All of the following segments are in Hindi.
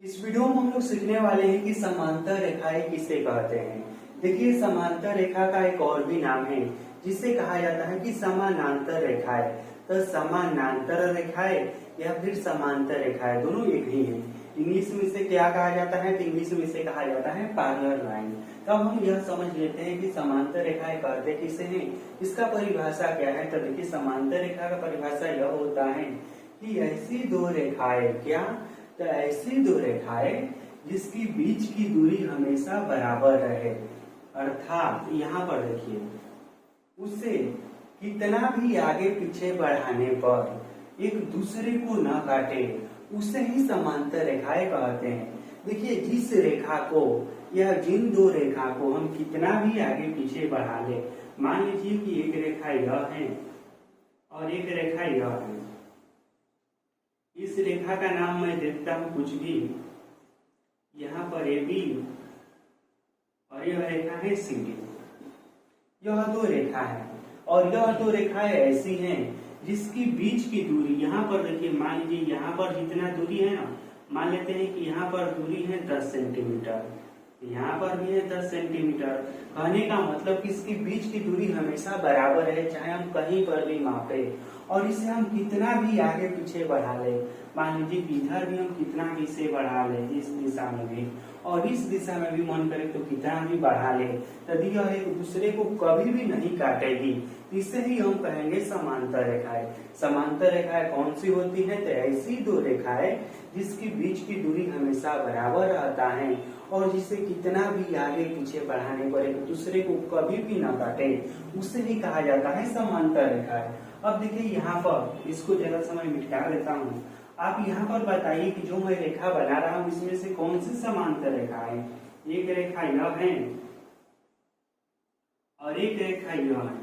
इस वीडियो में हम लोग सीखने वाले हैं कि समांतर रेखाएं किसे कहते हैं। देखिए, समांतर रेखा का एक और भी नाम है जिसे कहा जाता है कि समानांतर रेखाएं। तो समानांतर रेखाएं या फिर समांतर रेखाएं दोनों एक ही हैं। इंग्लिश में इसे क्या कहा जाता है? तो इंग्लिश में इसे कहा जाता है पैरेलल लाइन। तो हम यह समझ लेते हैं कि समांतर रेखाएं कहते किसे हैं, इसका परिभाषा क्या है। तो देखिए, समांतर रेखा का परिभाषा यह होता है कि ऐसी दो रेखाएं तो ऐसी दो रेखाएं जिसकी बीच की दूरी हमेशा बराबर रहे, अर्थात यहाँ पर देखिए, उसे कितना भी आगे पीछे बढ़ाने पर एक दूसरे को न काटे, उसे ही समांतर रेखाएं कहते हैं। देखिए, जिस रेखा को या जिन दो रेखा को हम कितना भी आगे पीछे बढ़ा ले, मान लीजिए कि एक रेखा यह है और एक रेखा यह है। इस रेखा का नाम मैं देता हूं कुछ भी, यहाँ पर AB और यह रेखा है CD। यह दो रेखा है और यह दो रेखाएं ऐसी हैं जिसकी बीच की दूरी, यहाँ पर देखिए, मान लीजिए यहाँ पर जितना दूरी है ना, मान लेते हैं कि यहाँ पर दूरी है 10 सेंटीमीटर, यहाँ पर भी है 10 सेंटीमीटर। कहने का मतलब कि इसकी बीच की दूरी हमेशा बराबर है, चाहे हम कहीं पर भी मापे। और इसे हम कितना भी आगे पीछे बढ़ा ले, मान लीजिए कि इधर भी हम कितना भी इसे बढ़ा ले, इस दिशा में भी और इस दिशा में भी मन करे तो कितना भी बढ़ा ले, यदि यह एक दूसरे को कभी भी नहीं काटेगी, इसे ही हम कहेंगे समांतर रेखाएं। समांतर रेखाएं कौन सी होती है? तो ऐसी दो रेखाएं जिसकी बीच की दूरी हमेशा बराबर रहता है और जिसे कितना भी आगे पीछे बढ़ाने पर एक दूसरे को कभी भी न काटे, उसे ही कहा जाता है समांतर रेखाएं। अब देखिए, यहाँ पर इसको जरा समय मिटा देता हूँ। आप यहाँ पर बताइए कि जो मैं रेखा बना रहा हूँ इसमें से कौन सी समांतर रेखा है? एक रेखा यह है और एक रेखा यह है।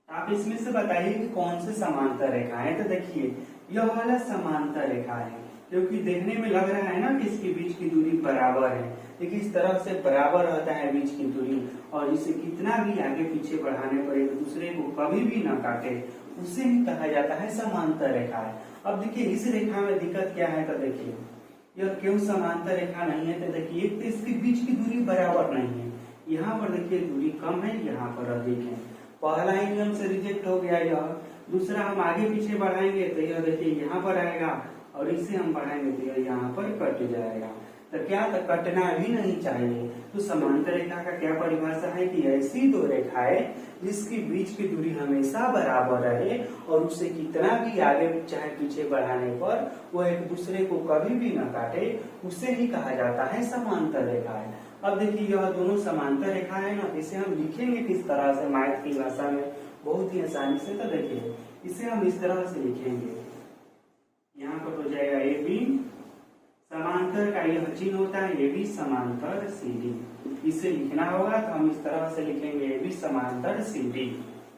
आप इसमें से बताइए कि कौन से समांतर रेखा है। तो देखिए, यह वाला समांतर रेखा है क्योंकि देखने में लग रहा है ना कि इसके बीच की दूरी बराबर है। देखिए, इस तरह से बराबर रहता है बीच की दूरी और इसे कितना भी आगे पीछे बढ़ाने पर एक दूसरे को कभी भी न काटे, उसे ही कहा जाता है समांतर रेखा है। अब देखिए, इस रेखा में दिक्कत क्या है? तो देखिए, यह क्यों समांतर रेखा नहीं है? तो देखिए, एक तो इसके बीच की दूरी बराबर नहीं है। यहाँ पर देखिए दूरी कम है, यहाँ पर अधिक है। पहला ही नियम से रिजेक्ट हो गया यह। दूसरा, हम आगे पीछे बढ़ाएंगे तो यह देखिए यहाँ पर आएगा और इसे हम बढ़ाएंगे तो यह यहाँ पर कट जाएगा। तो क्या? तो कटना भी नहीं चाहिए। तो समांतर रेखा का क्या परिभाषा है कि ऐसी दो रेखाएं जिसकी बीच की दूरी हमेशा बराबर रहे और उसे कितना भी आगे चाहे पीछे बढ़ाने पर वह एक दूसरे को कभी भी न काटे, उसे ही कहा जाता है समांतर रेखाएं। अब देखिए, यह दोनों समांतर रेखा है ना, इसे हम लिखेंगे किस तरह से मैथ की भाषा में? बहुत ही आसानी से। तो देखिए, इसे हम इस तरह से लिखेंगे, यहाँ पर हो जाएगा AB, समांतर का यह चिन्ह होता है AB समांतर CD। इसे लिखना होगा तो हम इस तरह से लिखेंगे AB समांतर CD।